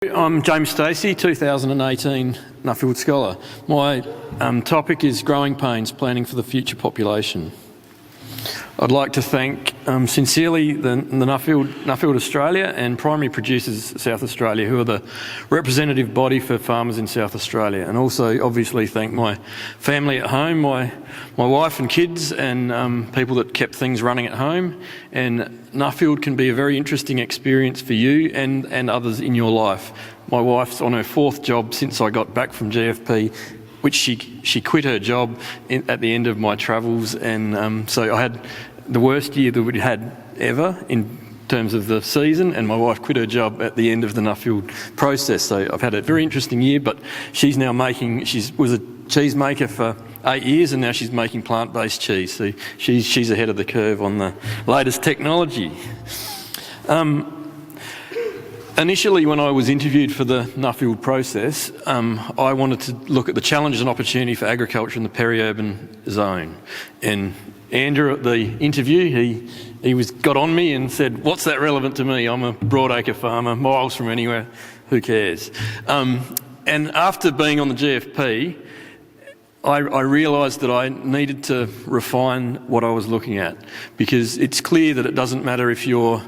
I'm James Stacey, 2018 Nuffield Scholar. My topic is growing pains, planning for the future population. I'd like to thank sincerely the Nuffield Australia and Primary Producers South Australia, who are the representative body for farmers in South Australia, and also obviously thank my family at home, my wife and kids, and people that kept things running at home. And Nuffield can be a very interesting experience for you and others in your life. My wife's on her 4th job since I got back from GFP, which she quit her job at the end of my travels, and so I had the worst year that we'd had ever in terms of the season, and my wife quit her job at the end of the Nuffield process. So I've had a very interesting year, but she's now was a cheese maker for 8 years, and now she's making plant-based cheese. So she's ahead of the curve on the latest technology. Initially, when I was interviewed for the Nuffield process, I wanted to look at the challenges and opportunity for agriculture in the peri-urban zone. And Andrew at the interview, he got on me and said, "What's that relevant to me? I'm a broadacre farmer, miles from anywhere, who cares?" And after being on the GFP, I realised that I needed to refine what I was looking at, because it's clear that it doesn't matter if you're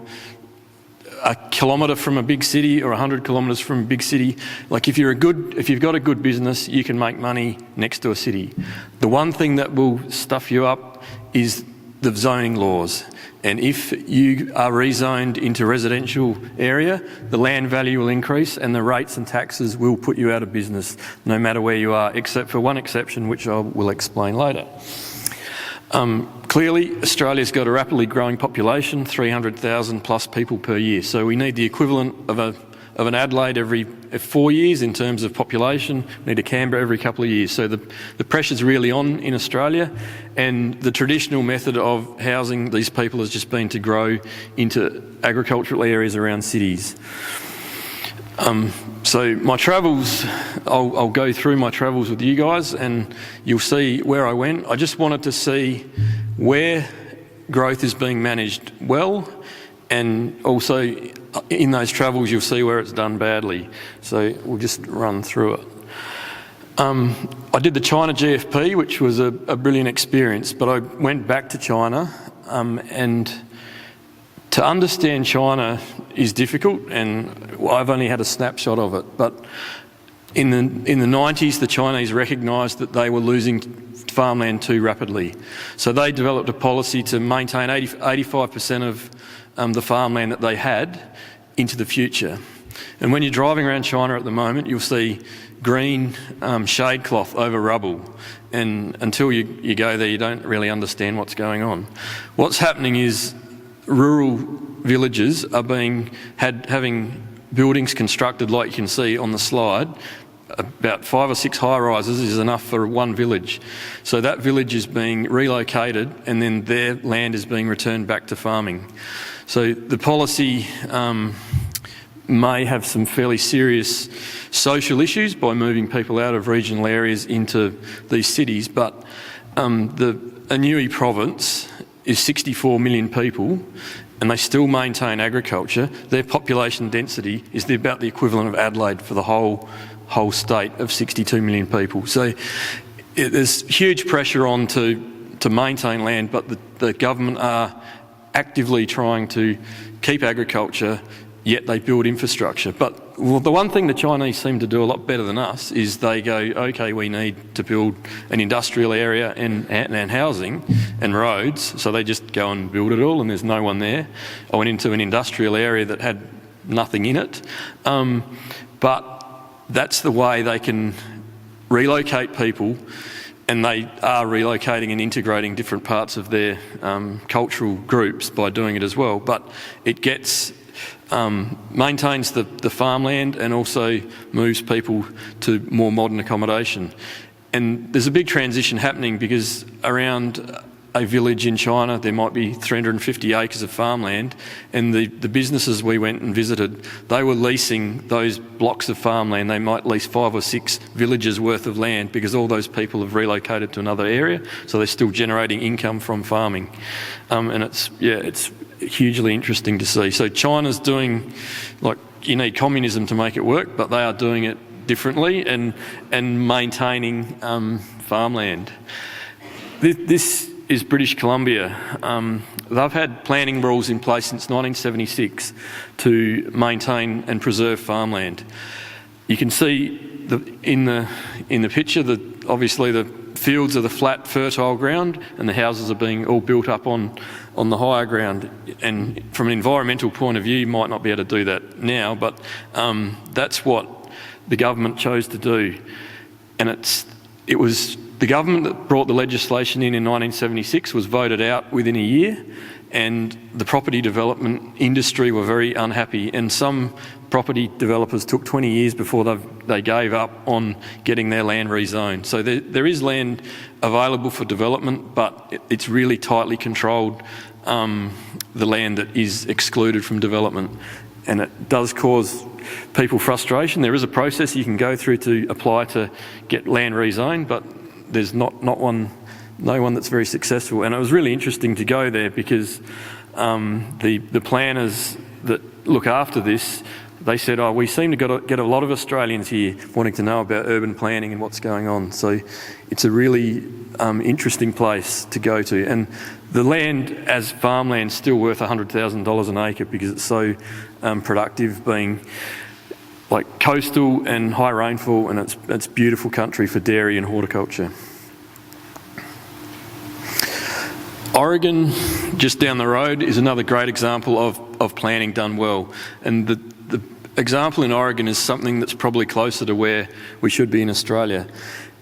a kilometre from a big city or 100 kilometres from a big city. Like, if you've got a good business, you can make money next to a city. The one thing that will stuff you up is the zoning laws. And if you are rezoned into residential area, the land value will increase and the rates and taxes will put you out of business, no matter where you are, except for one exception, which I will explain later. Clearly, Australia's got a rapidly growing population, 300,000 plus people per year. So we need the equivalent of an Adelaide every 4 years in terms of population. We need a Canberra every couple of years. So the pressure's really on in Australia, and the traditional method of housing these people has just been to grow into agricultural areas around cities. So my travels, I'll go through my travels with you guys and you'll see where I went. I just wanted to see where growth is being managed well, and also in those travels you'll see where it's done badly. So we'll just run through it. I did the China GFP, which was a brilliant experience, but I went back to China, and to understand China is difficult, and I've only had a snapshot of it. But in the 90s, the Chinese recognised that they were losing farmland too rapidly. So they developed a policy to maintain 85% of the farmland that they had into the future. And when you're driving around China at the moment, you'll see green shade cloth over rubble. And until you go there, you don't really understand what's going on. What's happening is rural villages are having buildings constructed, like you can see on the slide. About 5 or 6 high-rises is enough for one village. So that village is being relocated, and then their land is being returned back to farming. So the policy may have some fairly serious social issues by moving people out of regional areas into these cities, but the Anhui province is 64 million people, and they still maintain agriculture. Their population density is about the equivalent of Adelaide for the whole state of 62 million people. So there's huge pressure on to maintain land, but the government are actively trying to keep agriculture, yet they build infrastructure. But the one thing the Chinese seem to do a lot better than us is they go, okay, we need to build an industrial area and housing and roads, so they just go and build it all, and there's no one there. I went into an industrial area that had nothing in it, but that's the way they can relocate people, and they are relocating and integrating different parts of their cultural groups by doing it as well. But it maintains the farmland and also moves people to more modern accommodation. And there's a big transition happening, because around a village in China there might be 350 acres of farmland, and the businesses we went and visited, they were leasing those blocks of farmland. They might lease 5 or 6 villages worth of land, because all those people have relocated to another area, so they're still generating income from farming. And it's hugely interesting to see. So China's doing like you need communism to make it work, but they are doing it differently and maintaining farmland. This is British Columbia. They've had planning rules in place since 1976 to maintain and preserve farmland. You can see in the picture that obviously the fields are the flat, fertile ground, and the houses are being all built up on the higher ground. And from an environmental point of view, you might not be able to do that now, but that's what the government chose to do. And it was the government that brought the legislation in 1976, was voted out within a year, and the property development industry were very unhappy, and some property developers took 20 years before they gave up on getting their land rezoned. So there is land available for development, but it's really tightly controlled, the land that is excluded from development, and it does cause people frustration. There is a process you can go through to apply to get land rezoned, but there's no one that's very successful. And it was really interesting to go there because the planners that look after this, they said, we seem to get a lot of Australians here wanting to know about urban planning and what's going on. So it's a really interesting place to go to. And the land as farmland is still worth $100,000 an acre because it's so productive, being like coastal and high rainfall, and it's beautiful country for dairy and horticulture. Oregon, just down the road, is another great example of planning done well. And the example in Oregon is something that's probably closer to where we should be in Australia.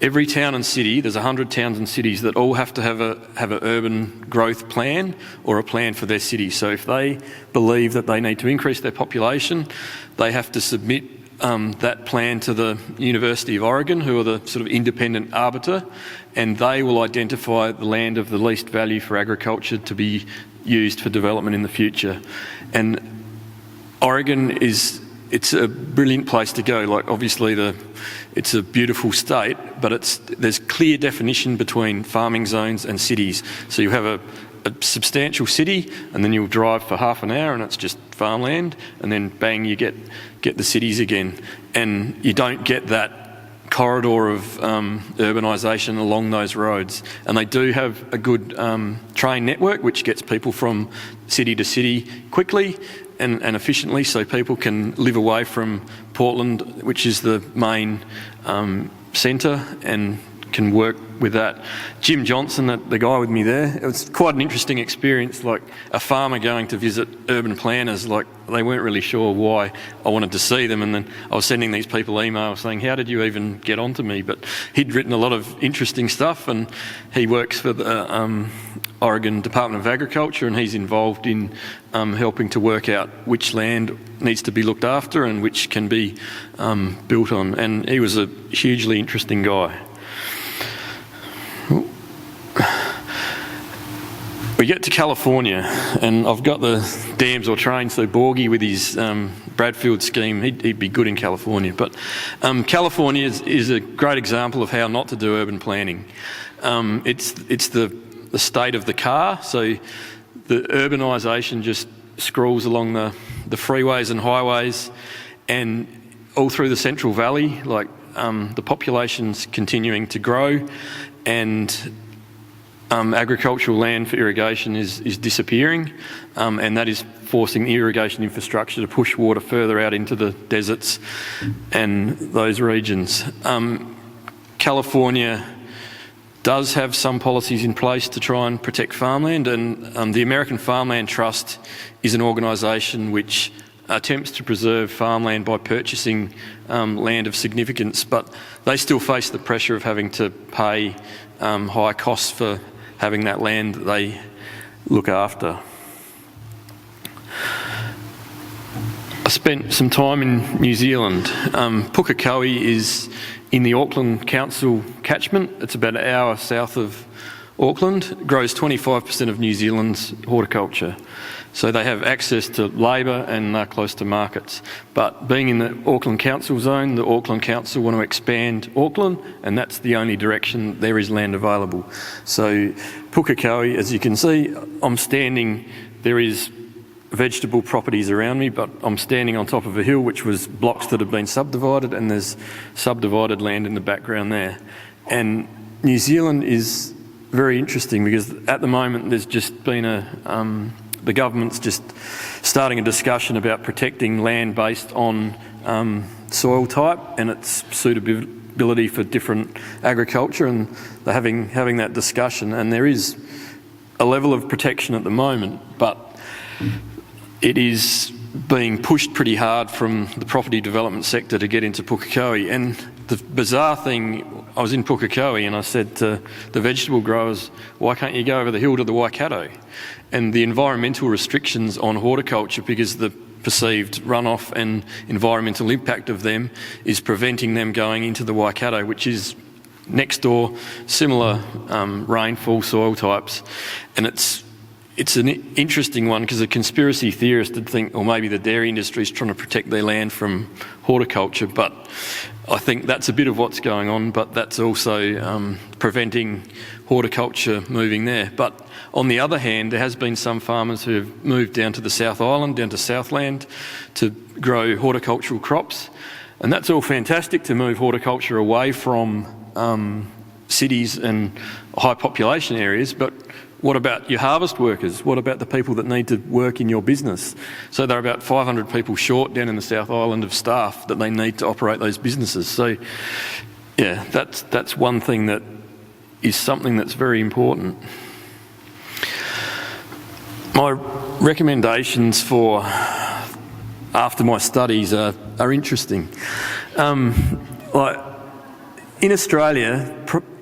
Every town and city, there's 100 towns and cities that all have to have an urban growth plan or a plan for their city. So if they believe that they need to increase their population, they have to submit that plan to the University of Oregon, who are the sort of independent arbiter, and they will identify the land of the least value for agriculture to be used for development in the future. And Oregon it's a brilliant place to go. Like obviously it's a beautiful state, but there's clear definition between farming zones and cities. So you have a substantial city, and then you'll drive for half an hour and it's just farmland, and then bang, you get the cities again. And you don't get that corridor of urbanisation along those roads. And they do have a good train network which gets people from city to city quickly and efficiently, so people can live away from Portland, which is the main centre, and can work with that. Jim Johnson, the guy with me there, it was quite an interesting experience, like a farmer going to visit urban planners. Like they weren't really sure why I wanted to see them, and then I was sending these people emails saying, how did you even get onto me? But he'd written a lot of interesting stuff, and he works for the Oregon Department of Agriculture, and he's involved in helping to work out which land needs to be looked after and which can be built on. And he was a hugely interesting guy. We get to California, and I've got the dams or trains, so Borgie with his Bradfield scheme, he'd be good in California. But California is a great example of how not to do urban planning. It's the state of the car, so the urbanisation just scrawls along the freeways and highways, and all through the Central Valley, like the population's continuing to grow, and agricultural land for irrigation is disappearing, and that is forcing the irrigation infrastructure to push water further out into the deserts and those regions. California does have some policies in place to try and protect farmland, and the American Farmland Trust is an organisation which attempts to preserve farmland by purchasing land of significance, but they still face the pressure of having to pay high costs for having that land that they look after. I spent some time in New Zealand. Pukekohe is in the Auckland Council catchment. It's about an hour south of Auckland. It grows 25% of New Zealand's horticulture. So they have access to labour and they're close to markets. But being in the Auckland Council zone, the Auckland Council want to expand Auckland, and that's the only direction there is land available. So Pukekohe, as you can see, I'm standing, there is vegetable properties around me, but I'm standing on top of a hill which was blocks that have been subdivided, and there's subdivided land in the background there. And New Zealand is very interesting because at the moment there's just been the government's just starting a discussion about protecting land based on soil type and its suitability for different agriculture, and they're having that discussion, and there is a level of protection at the moment, but it is being pushed pretty hard from the property development sector to get into Pukekohe. And the bizarre thing, I was in Pukekohe and I said to the vegetable growers, why can't you go over the hill to the Waikato? And the environmental restrictions on horticulture, because the perceived runoff and environmental impact of them is preventing them going into the Waikato, which is next door, similar rainfall soil types. And it's an interesting one because a conspiracy theorist would think, or maybe the dairy industry is trying to protect their land from horticulture, but I think that's a bit of what's going on, but that's also preventing horticulture moving there. But on the other hand, there has been some farmers who have moved down to the South Island, down to Southland, to grow horticultural crops, and that's all fantastic to move horticulture away from cities and high population areas, but what about your harvest workers? What about the people that need to work in your business? So there are about 500 people short down in the South Island of staff that they need to operate those businesses. So yeah, that's one thing that is something that's very important. My recommendations for after my studies are interesting. Like in Australia,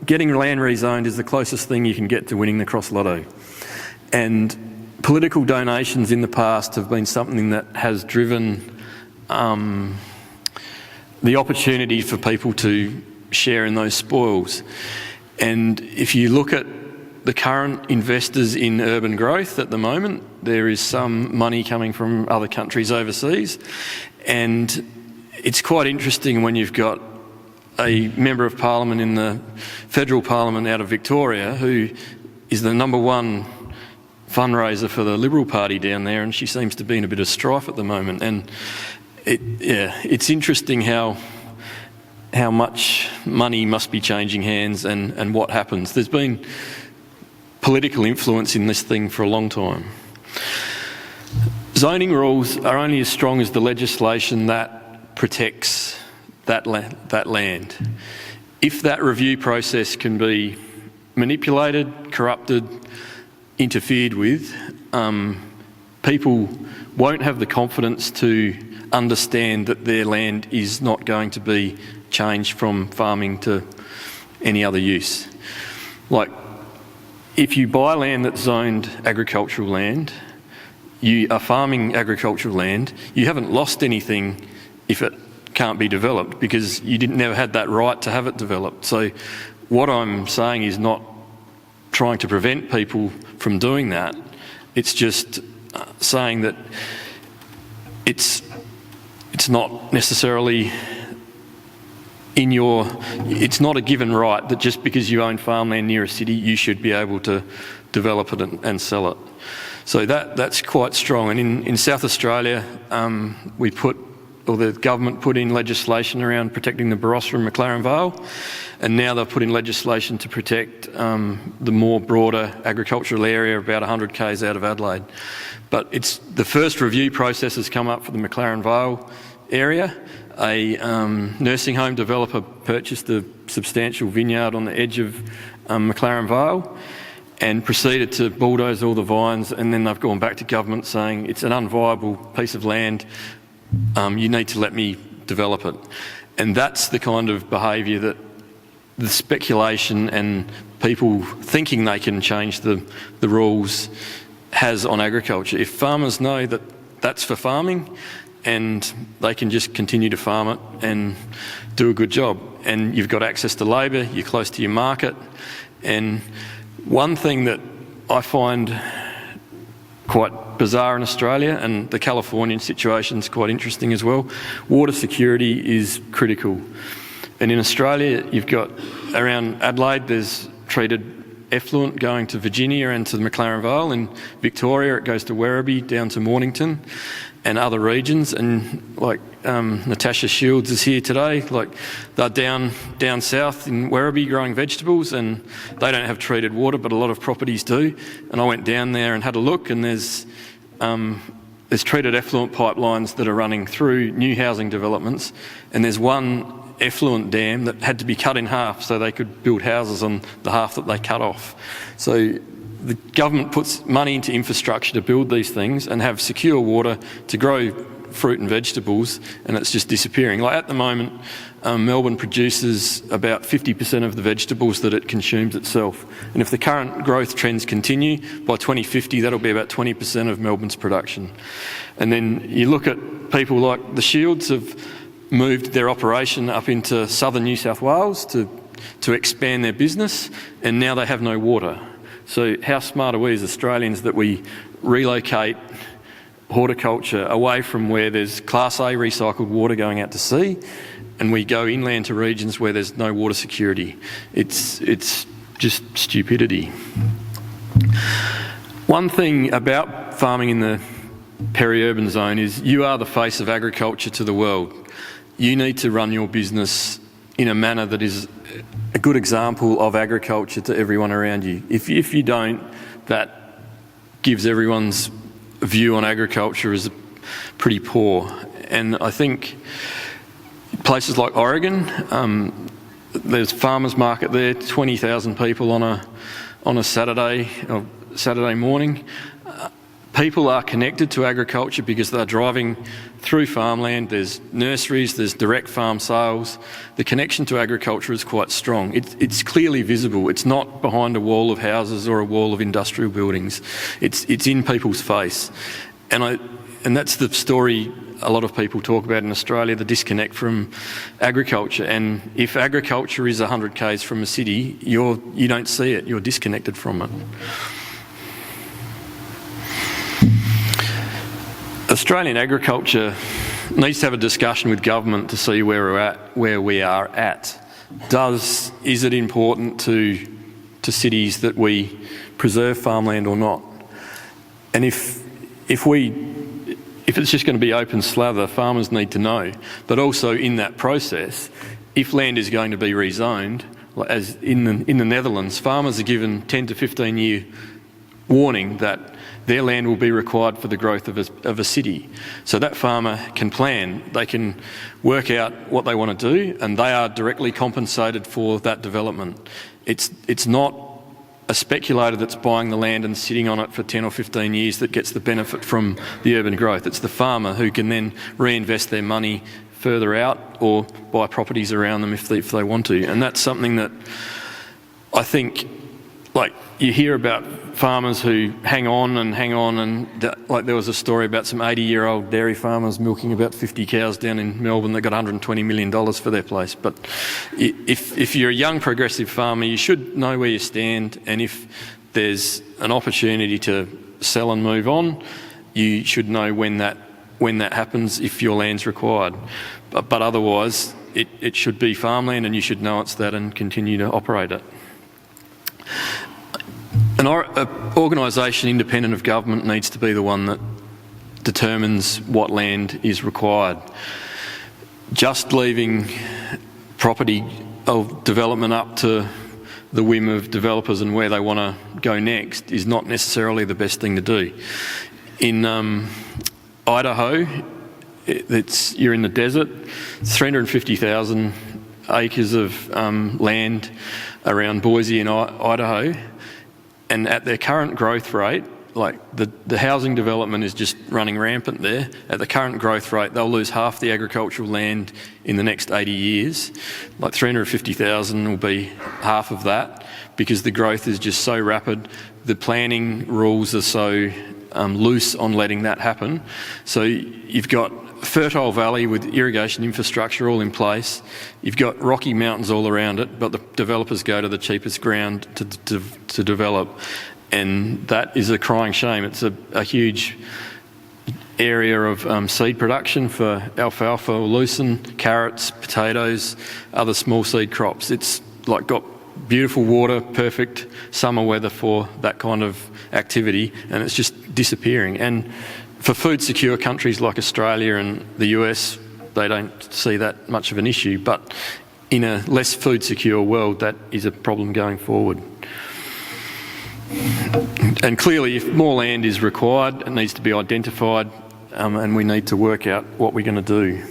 getting land rezoned is the closest thing you can get to winning the Cross Lotto. And political donations in the past have been something that has driven the opportunity for people to share in those spoils. And if you look at the current investors in urban growth at the moment, there is some money coming from other countries overseas. And it's quite interesting when you've got a Member of Parliament in the Federal Parliament out of Victoria who is the #1 fundraiser for the Liberal Party down there, and she seems to be in a bit of strife at the moment. And it's interesting how much money must be changing hands and what happens. There's been political influence in this thing for a long time. Zoning rules are only as strong as the legislation that protects that land. If that review process can be manipulated, corrupted, interfered with, people won't have the confidence to understand that their land is not going to be changed from farming to any other use. Like, if you buy land that's zoned agricultural land, you are farming agricultural land, you haven't lost anything if it can't be developed because you never had that right to have it developed. So what I'm saying is not trying to prevent people from doing that. It's just saying that it's not necessarily it's not a given right that just because you own farmland near a city, you should be able to develop it and sell it. So that's quite strong. And in South Australia, the government put in legislation around protecting the Barossa and McLaren Vale, and now they've put in legislation to protect the more broader agricultural area about 100 k's out of Adelaide. But the first review process has come up for the McLaren Vale area. A nursing home developer purchased a substantial vineyard on the edge of McLaren Vale and proceeded to bulldoze all the vines, and then they've gone back to government saying it's an unviable piece of land, you need to let me develop it. And that's the kind of behaviour that the speculation and people thinking they can change the rules has on agriculture. If farmers know that that's for farming and they can just continue to farm it and do a good job, and you've got access to labour, you're close to your market. And one thing that I find quite bizarre in Australia, and the Californian situation is quite interesting as well, water security is critical. And in Australia, you've got around Adelaide, there's treated effluent going to Virginia and to the McLaren Vale. In Victoria, it goes to Werribee, down to Mornington and other regions. And like Natasha Shields is here today, like they're down south in Werribee growing vegetables, and they don't have treated water, but a lot of properties do. And I went down there and had a look, and there's treated effluent pipelines that are running through new housing developments, and there's one effluent dam that had to be cut in half so they could build houses on the half that they cut off. So the government puts money into infrastructure to build these things and have secure water to grow fruit and vegetables, and it's just disappearing. Like at the moment, Melbourne produces about 50% of the vegetables that it consumes itself. And if the current growth trends continue, by 2050 that'll be about 20% of Melbourne's production. And then you look at people like the Shields have moved their operation up into southern New South Wales to expand their business, and now they have no water. So how smart are we as Australians that we relocate horticulture away from where there's Class A recycled water going out to sea, and we go inland to regions where there's no water security? It's just stupidity. One thing about farming in the peri-urban zone is you are the face of agriculture to the world. You need to run your business in a manner that is a good example of agriculture to everyone around you. If you don't, that gives everyone's view on agriculture as pretty poor. And I think places like Oregon, there's farmers market there, 20,000 people on a Saturday morning. People are connected to agriculture because they're driving through farmland. There's nurseries, there's direct farm sales. The connection to agriculture is quite strong. It's clearly visible. It's not behind a wall of houses or a wall of industrial buildings. It's in people's face. And that's the story a lot of people talk about in Australia, the disconnect from agriculture. And if agriculture is 100 k's from a city, you don't see it. You're disconnected from it. Australian agriculture needs to have a discussion with government to see where we are at. Is it important to cities that we preserve farmland or not? And if it's just going to be open slather, farmers need to know. But also in that process, if land is going to be rezoned, as in the Netherlands, farmers are given 10 to 15 year warning that their land will be required for the growth of a city. So that farmer can plan, they can work out what they want to do, and they are directly compensated for that development. It's not a speculator that's buying the land and sitting on it for 10 or 15 years that gets the benefit from the urban growth. It's the farmer who can then reinvest their money further out or buy properties around them if they want to. And that's something that I think, like, you hear about farmers who hang on, and like there was a story about some 80-year-old dairy farmers milking about 50 cows down in Melbourne that got $120 million for their place. But if you're a young progressive farmer, you should know where you stand, and if there's an opportunity to sell and move on, you should know when that happens if your land's required. But otherwise, it should be farmland, and you should know it's that and continue to operate it. An organisation independent of government needs to be the one that determines what land is required. Just leaving property of development up to the whim of developers and where they want to go next is not necessarily the best thing to do. In Idaho, you're in the desert, 350,000 acres of land around Boise in Idaho. And at their current growth rate, like the housing development is just running rampant there. At the current growth rate, they'll lose half the agricultural land in the next 80 years. Like 350,000 will be half of that because the growth is just so rapid. The planning rules are so loose on letting that happen. So you've got a fertile valley with irrigation infrastructure all in place. You've got rocky mountains all around it, but the developers go to the cheapest ground to develop, and that is a crying shame. It's a huge area of seed production for alfalfa or lucerne, carrots, potatoes, other small seed crops. It's like got beautiful water, perfect summer weather for that kind of activity, and it's just disappearing. And for food secure countries like Australia and the US, they don't see that much of an issue, but in a less food secure world, that is a problem going forward. And clearly, if more land is required, it needs to be identified, and we need to work out what we're going to do.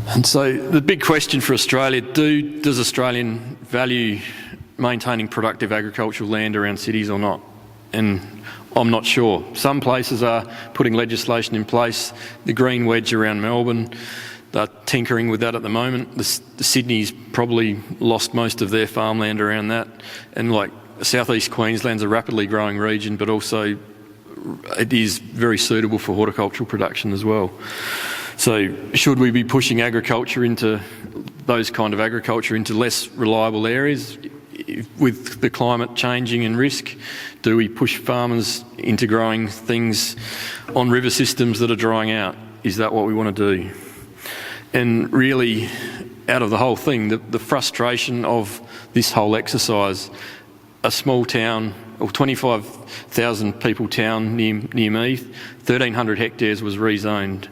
And so the big question for Australia, does Australian value maintaining productive agricultural land around cities or not? And I'm not sure. Some places are putting legislation in place. The green wedge around Melbourne, they're tinkering with that at the moment. The Sydney's probably lost most of their farmland around that. And like southeast Queensland's a rapidly growing region, but also it is very suitable for horticultural production as well. So should we be pushing agriculture into those kind of agriculture into less reliable areas with the climate changing and risk? Do we push farmers into growing things on river systems that are drying out? Is that what we want to do? And really, out of the whole thing, the frustration of this whole exercise, a small town, or 25,000 people town near me, 1,300 hectares was rezoned.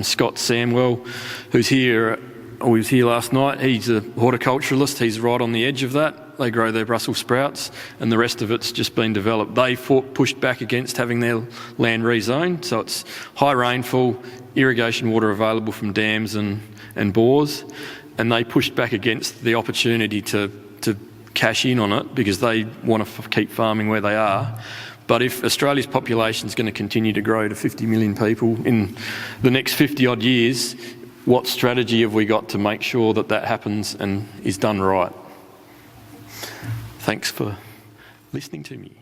Scott Samwell, who's here, or he was here last night, he's a horticulturalist, he's right on the edge of that. They grow their Brussels sprouts, and the rest of it's just been developed. They pushed back against having their land rezoned, so it's high rainfall, irrigation water available from dams and bores, and they pushed back against the opportunity to cash in on it because they want to keep farming where they are. But if Australia's population is going to continue to grow to 50 million people in the next 50 odd years, what strategy have we got to make sure that that happens and is done right? Thanks for listening to me.